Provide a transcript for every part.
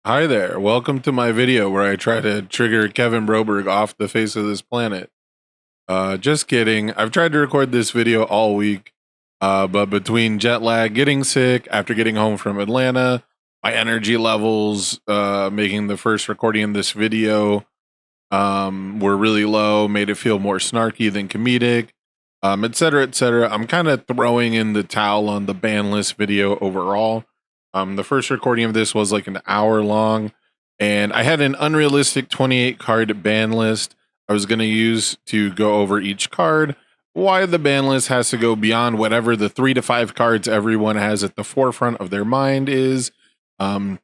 Hi there, welcome to my video where I try to trigger Kevin Broberg off the face of this planet. Just kidding. I've tried to record this video all week, but between jet lag, getting sick after getting home from Atlanta, my energy levels making the first recording of this video were really low, made it feel more snarky than comedic, etc., etc. I'm kind of throwing in the towel on the ban list video overall. The first recording of this was like an hour long, and I had an unrealistic 28 card ban list I was going to use to go over each card. Why the ban list has to go beyond whatever the 3 to 5 cards everyone has at the forefront of their mind is. But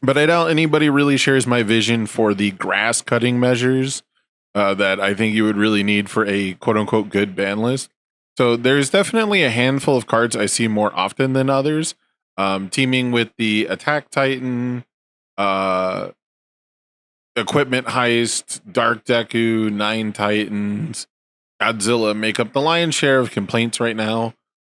I doubt anybody really shares my vision for the grass cutting measures that I think you would really need for a quote unquote good ban list. So there's definitely a handful of cards I see more often than others. Teaming with the Attack Titan, uh, Equipment Heist, Dark Deku, Nine Titans, Godzilla make up the lion's share of complaints right now.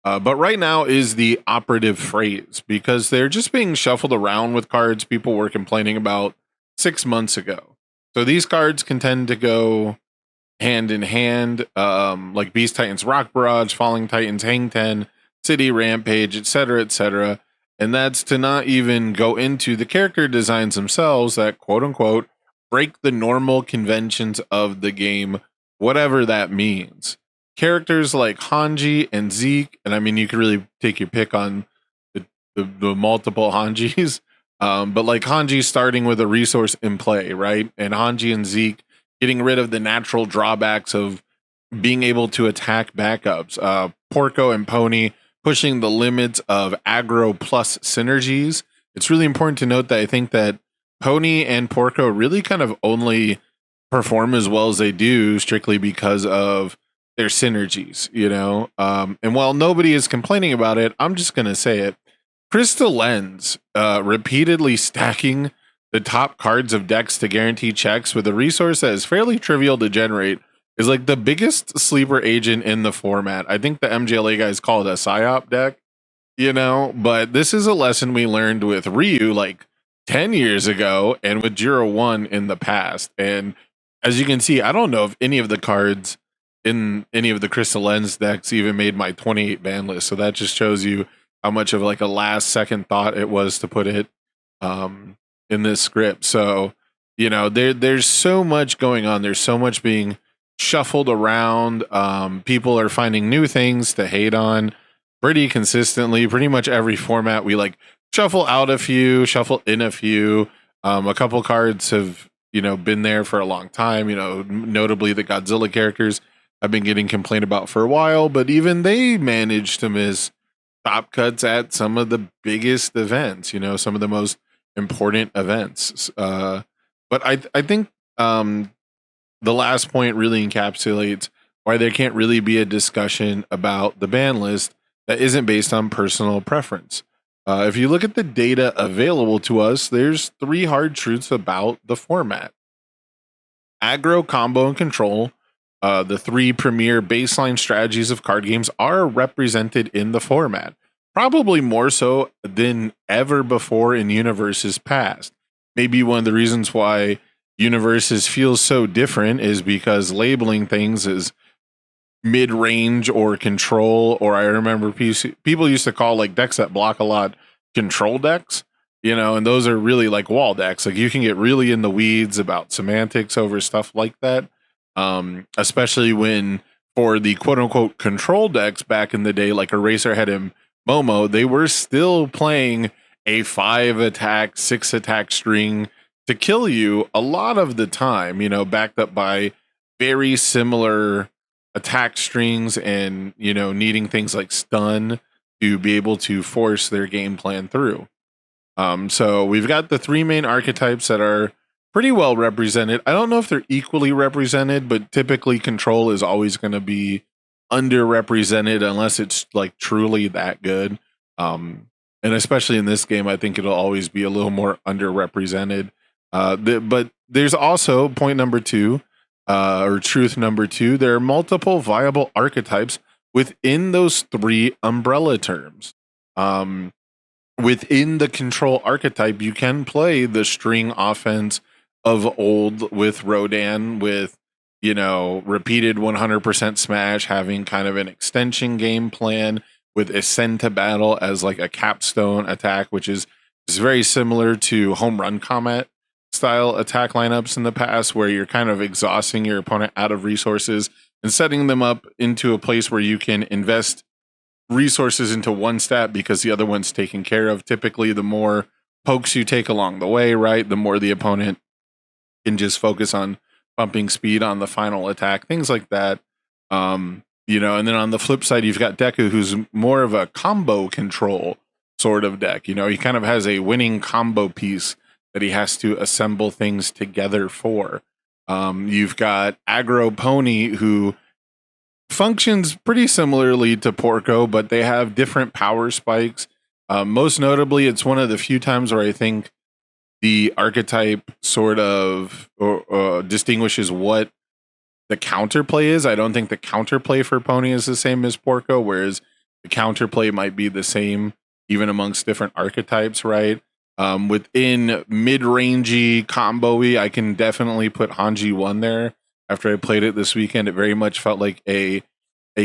But right now is the operative phrase because they're just being shuffled around with cards people were complaining about 6 months ago. So these cards can tend to go hand in hand, like Beast Titans, Rock Barrage, Falling Titans, Hang Ten, City Rampage, etc., etc. And that's to not even go into the character designs themselves that quote unquote break the normal conventions of the game, whatever that means. Characters like Hanji and Zeke, and I mean, you could really take your pick on the multiple Hanjis, but like Hanji starting with a resource in play, right? And Hanji and Zeke getting rid of the natural drawbacks of being able to attack backups. Porco and Pony pushing the limits of aggro plus synergies. It's really important to note that I think that Pony and Porco really kind of only perform as well as they do strictly because of their synergies, you know? And while nobody is complaining about it, I'm just going to say it. Crystal Lens repeatedly stacking the top cards of decks to guarantee checks with a resource that is fairly trivial to generate is like the biggest sleeper agent in the format. I think the MGLA guys call it a psyop deck, you know, but this is a lesson we learned with Ryu like 10 years ago and with Jiro 1 in the past. And as you can see, I don't know if any of the cards in any of the Crystal Lens decks even made my 28 ban list. So that just shows you how much of like a last second thought it was to put it in this script. So, you know, there's so much going on. There's so much being shuffled around. People are finding new things to hate on pretty consistently. Pretty much every format we like shuffle out a few, shuffle in a few. A couple cards have, you know, been there for a long time. You know, notably the Godzilla characters have been getting complained about for a while, but even they managed to miss top cuts at some of the biggest events, you know, some of the most important events. But I think the last point really encapsulates why there can't really be a discussion about the ban list that isn't based on personal preference. If you look at the data available to us, there's 3 hard truths about the format. Aggro, combo, and control, the 3 premier baseline strategies of card games, are represented in the format, probably more so than ever before in universes past. Maybe one of the reasons why universes feels so different is because labeling things as mid-range or control, or I remember people used to call like decks that block a lot control decks, you know, and those are really like wall decks. Like you can get really in the weeds about semantics over stuff like that, especially when for the quote unquote control decks back in the day, like Eraserhead and Momo, they were still playing a 5 attack, 6 attack string to kill you a lot of the time, you know, backed up by very similar attack strings and, you know, needing things like stun to be able to force their game plan through. So we've got the 3 main archetypes that are pretty well represented. I don't know if they're equally represented, but typically control is always going to be underrepresented unless it's like truly that good. And especially in this game, I think it'll always be a little more underrepresented. But there's also point number 2, or truth number 2. There are multiple viable archetypes within those 3 umbrella terms. within the control archetype, you can play the string offense of old with Rodan, with, you know, repeated 100% smash, having kind of an extension game plan with Ascend to Battle as like a capstone attack, which is very similar to home run comet style attack lineups in the past, where you're kind of exhausting your opponent out of resources and setting them up into a place where you can invest resources into one stat because the other one's taken care of. Typically, the more pokes you take along the way, right, the more the opponent can just focus on bumping speed on the final attack, things like that. You know, and then on the flip side, you've got Deku, who's more of a combo control sort of deck. You know, he kind of has a winning combo piece that he has to assemble things together for. You've got Aggro Pony, who functions pretty similarly to Porco, but they have different power spikes. Most notably, it's one of the few times where I think the archetype sort of distinguishes what the counterplay is. I don't think the counterplay for Pony is the same as Porco, whereas the counterplay might be the same even amongst different archetypes, right? Within mid-rangey combo-y, I can definitely put Hanji 1 there. After I played it this weekend, it very much felt like a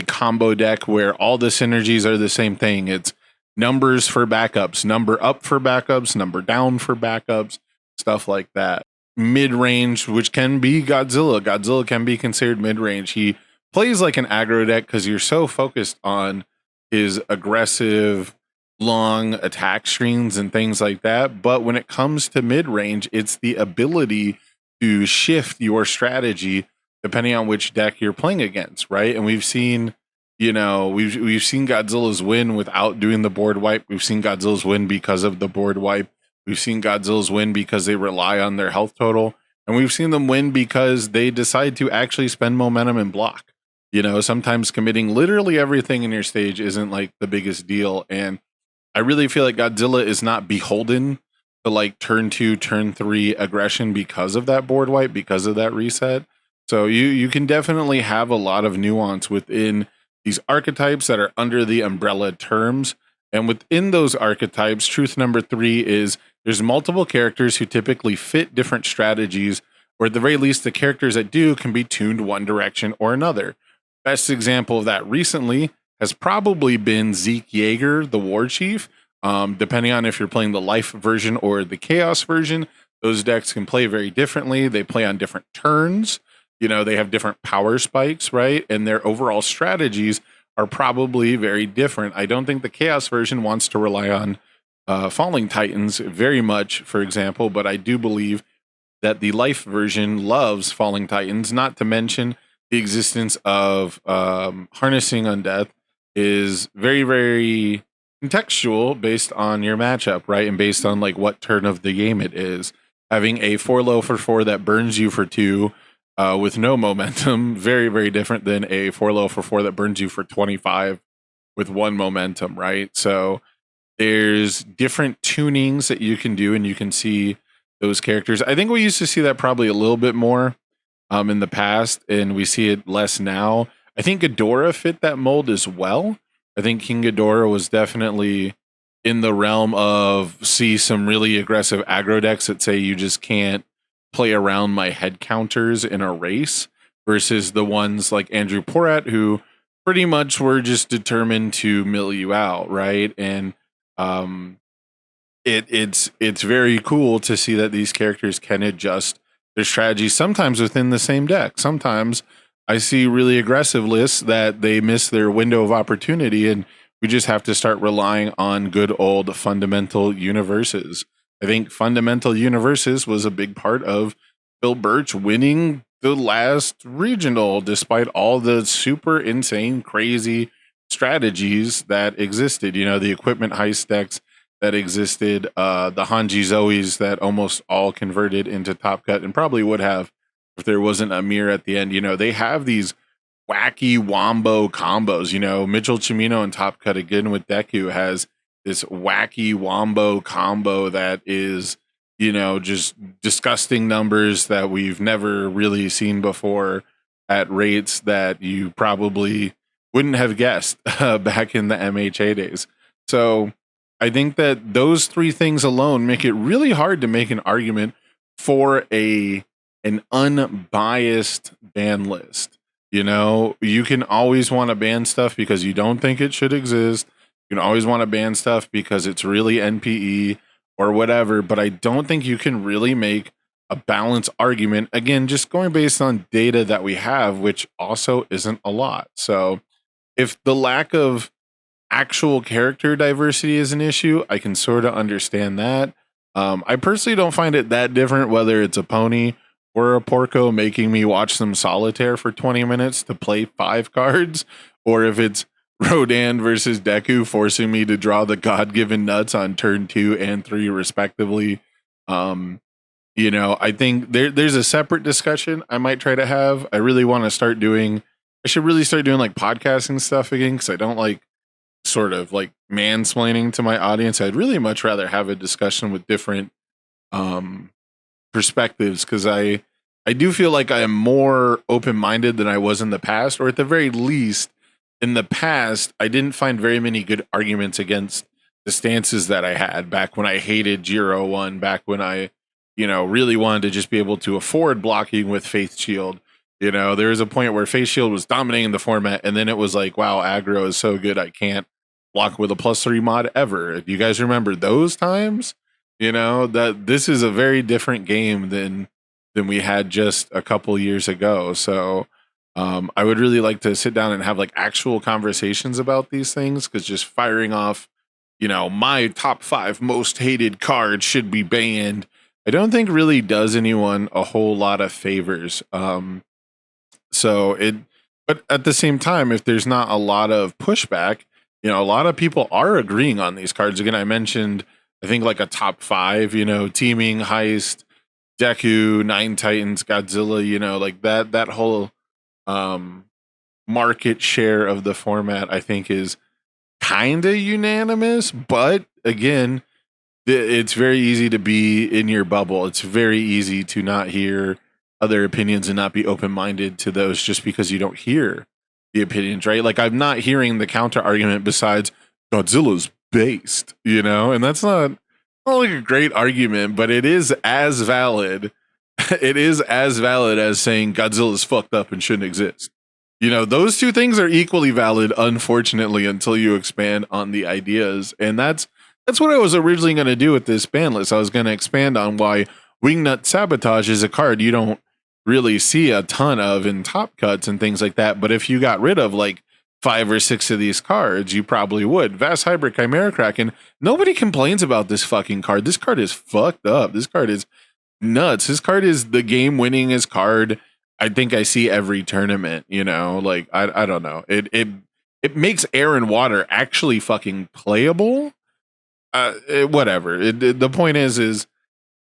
combo deck where all the synergies are the same thing. It's numbers for backups, number up for backups, number down for backups, stuff like that. Mid-range, which can be Godzilla. Godzilla can be considered mid-range. He plays like an aggro deck because you're so focused on his aggressive, long attack screens and things like that. But when it comes to mid-range, it's the ability to shift your strategy depending on which deck you're playing against, right? And we've seen, you know, we've seen Godzilla's win without doing the board wipe. We've seen Godzilla's win because of the board wipe. We've seen Godzilla's win because they rely on their health total. And we've seen them win because they decide to actually spend momentum and block. You know, sometimes committing literally everything in your stage isn't like the biggest deal. And I really feel like Godzilla is not beholden to like turn 2, turn 3 aggression because of that board wipe, because of that reset. So you can definitely have a lot of nuance within these archetypes that are under the umbrella terms. And within those archetypes, truth number 3 is there's multiple characters who typically fit different strategies, or at the very least, the characters that do can be tuned one direction or another. Best example of that recently has probably been Zeke Yeager, the War Chief. Depending on if you're playing the Life version or the Chaos version, those decks can play very differently. They play on different turns. You know, they have different power spikes, right? And their overall strategies are probably very different. I don't think the Chaos version wants to rely on Falling Titans very much, for example, but I do believe that the Life version loves Falling Titans, not to mention the existence of Harnessing Undeath is very, very contextual based on your matchup, right? And based on like what turn of the game it is. Having a 4 low for 4 that burns you for 2 with no momentum, very, very different than a 4 low for 4 that burns you for 25 with 1 momentum, right? So there's different tunings that you can do, and you can see those characters. I think we used to see that probably a little bit more in the past, and we see it less now. I think Ghidorah fit that mold as well. I think King Ghidorah was definitely in the realm of see some really aggressive aggro decks that say you just can't play around my head counters in a race, versus the ones like Andrew Porat who pretty much were just determined to mill you out, right? And it's very cool to see that these characters can adjust their strategies sometimes within the same deck. Sometimes I see really aggressive lists that they miss their window of opportunity, and we just have to start relying on good old fundamental universes. I think fundamental universes was a big part of Bill Birch winning the last regional, despite all the super insane, crazy strategies that existed. You know, the equipment heist decks that existed, the Hanji Zoes that almost all converted into Top Cut, and probably would have if there wasn't a mirror at the end. You know, they have these wacky wombo combos. You know, Mitchell Chimino and Top Cut again with Deku has this wacky wombo combo that is, you know, just disgusting numbers that we've never really seen before at rates that you probably wouldn't have guessed back in the MHA days. So I think that those three things alone make it really hard to make an argument for an unbiased ban list. You know, you can always want to ban stuff because you don't think it should exist. You can always want to ban stuff because it's really NPE or whatever, but I don't think you can really make a balanced argument. Again, just going based on data that we have, which also isn't a lot. So if the lack of actual character diversity is an issue, I can sort of understand that. I personally don't find it that different whether it's a pony or a Porco making me watch some solitaire for 20 minutes to play 5 cards, or if it's Rodan versus Deku forcing me to draw the God-given nuts on turn 2 and 3 respectively. You know, I think there's a separate discussion I might try to have. I really want to start doing, I should really start doing like podcasting stuff again, because I don't like sort of like mansplaining to my audience. I'd really much rather have a discussion with different perspectives, because I do feel like I am more open-minded than I was in the past, or at the very least, in the past, I didn't find very many good arguments against the stances that I had back when I hated Giro 1, back when I, you know, really wanted to just be able to afford blocking with Faith Shield. You know, there was a point where Faith Shield was dominating the format, and then it was like, wow, aggro is so good, I can't block with a +3 mod ever. Do you guys remember those times? You know, that this is a very different game than we had just a couple years ago. So I would really like to sit down and have like actual conversations about these things, because just firing off, you know, my top 5 most hated cards should be banned, I don't think really does anyone a whole lot of favors. But at the same time, if there's not a lot of pushback, you know, a lot of people are agreeing on these cards. Again, I mentioned, I think like a top 5, you know, Teaming, Heist, Deku, Nine Titans, Godzilla, you know, like that whole market share of the format, I think, is kind of unanimous. But again, it's very easy to be in your bubble. It's very easy to not hear other opinions and not be open-minded to those just because you don't hear the opinions, right? Like, I'm not hearing the counter argument besides Godzilla's based, you know, and that's not like a great argument, but it is as valid. It is as valid as saying Godzilla's fucked up and shouldn't exist. You know, those two things are equally valid, unfortunately, until you expand on the ideas. And that's what I was originally going to do with this ban list. I was going to expand on why Wingnut Sabotage is a card you don't really see a ton of in top cuts and things like that. But if you got rid of like 5 or 6 of these cards, you probably would. Vast Hybrid Chimera Kraken, nobody complains about this fucking card. This card is fucked up. This card is nuts. This card is the game winningest card I think I see every tournament, you know, like I don't know. It makes air and water actually fucking playable. Whatever. The point is,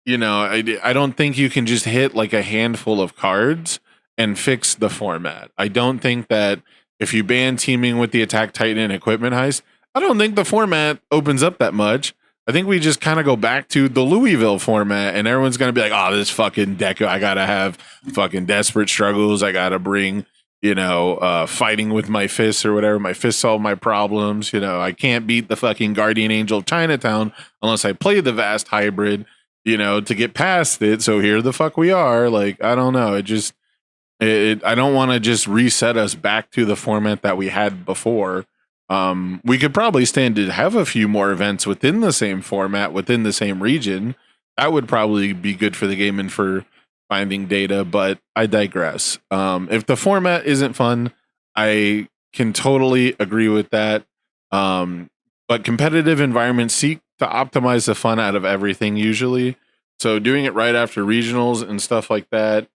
you know, I don't think you can just hit like a handful of cards and fix the format. I don't think that if you ban teaming with the Attack Titan and Equipment Heist, I don't think the format opens up that much. I think we just kind of go back to the Louisville format, and everyone's going to be like, oh, this fucking Deku, I got to have fucking Desperate Struggles. I got to bring, you know, fighting with my fists or whatever. My fists solve my problems. You know, I can't beat the fucking Guardian Angel of Chinatown unless I play the Vast Hybrid, you know, to get past it. So here the fuck we are. Like, I don't know. I don't want to just reset us back to the format that we had before. We could probably stand to have a few more events within the same format, within the same region. That would probably be good for the game and for finding data, but I digress. If the format isn't fun, I can totally agree with that. But competitive environments seek to optimize the fun out of everything usually. So doing it right after regionals and stuff like that,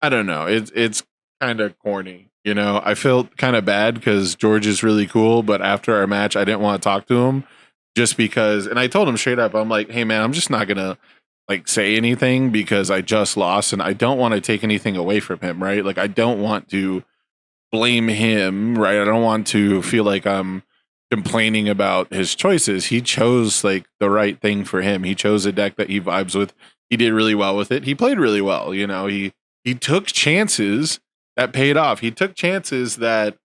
I don't know. It's kind of corny. You know, I felt kind of bad because George is really cool, but after our match, I didn't want to talk to him just because, and I told him straight up, I'm like, hey man, I'm just not going to like say anything because I just lost and I don't want to take anything away from him, right? Like, I don't want to blame him, right? I don't want to feel like I'm complaining about his choices. He chose like the right thing for him. He chose a deck that he vibes with. He did really well with it. He played really well. You know, he took chances that paid off. He took chances that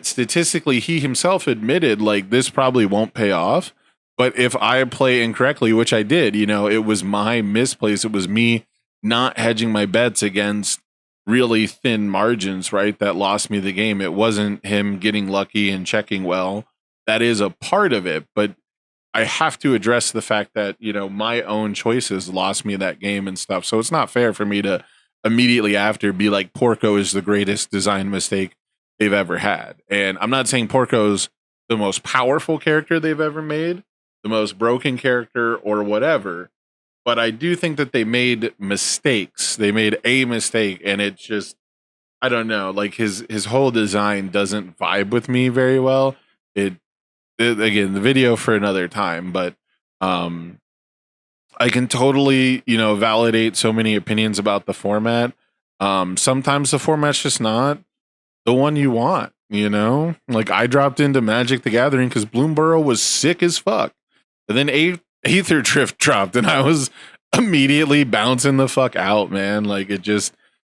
statistically he himself admitted like this probably won't pay off, But if I play incorrectly, which I did, you know, it was my misplace. It was me not hedging my bets against really thin margins, right? That lost me the game. It wasn't him getting lucky and checking well. That is a part of it, but I have to address the fact that, you know, my own choices lost me that game and stuff. So it's not fair for me to immediately after be like, Porco is the greatest design mistake they've ever had. And I'm not saying Porco's the most powerful character they've ever made, the most broken character or whatever, but I do think that they made mistakes. They made a mistake, and it just, I don't know, like his whole design doesn't vibe with me very well. It again, the video for another time, but um I can totally, you know, validate so many opinions about the format. Sometimes the format's just not the one you want, you know? Like I dropped into Magic the Gathering because Bloomborough was sick as fuck. And then Aether Drift dropped and I was immediately bouncing the fuck out, man. Like it just,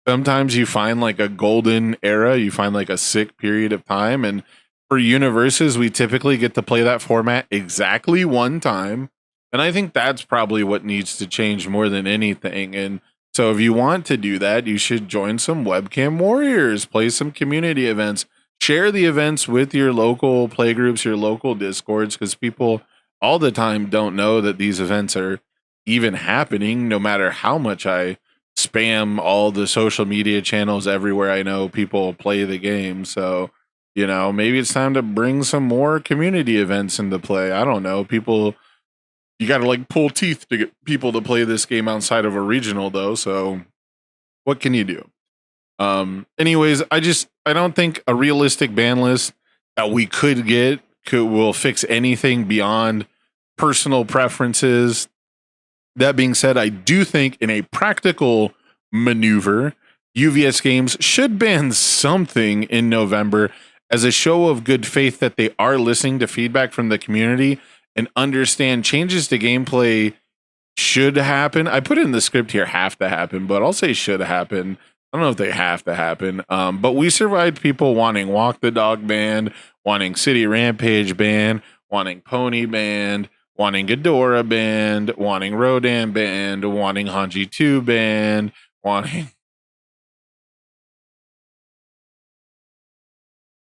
sometimes you find like a golden era, you find like a sick period of time. And for universes, we typically get to play that format exactly one time. And I think that's probably what needs to change more than anything. And so if you want to do that, you should join some webcam warriors, play some community events, share the events with your local playgroups, your local discords, because people all the time don't know that these events are even happening, no matter how much I spam all the social media channels everywhere I know people play the game. So, you know, maybe it's time to bring some more community events into play. I don't know. People, you got to like pull teeth to get people to play this game outside of a regional, though. So, what can you do? Anyways, I don't think a realistic ban list that we could get will fix anything beyond personal preferences. That being said, I do think in a practical maneuver, UVS Games should ban something in November as a show of good faith that they are listening to feedback from the community and understand changes to gameplay should happen. I put in the script here have to happen, but I'll say should happen. I don't know if they have to happen. But we survived people wanting Walk the Dog banned, wanting City Rampage banned, wanting Pony banned, wanting Ghidorah banned, wanting Rodan banned, wanting Hanji 2 banned, wanting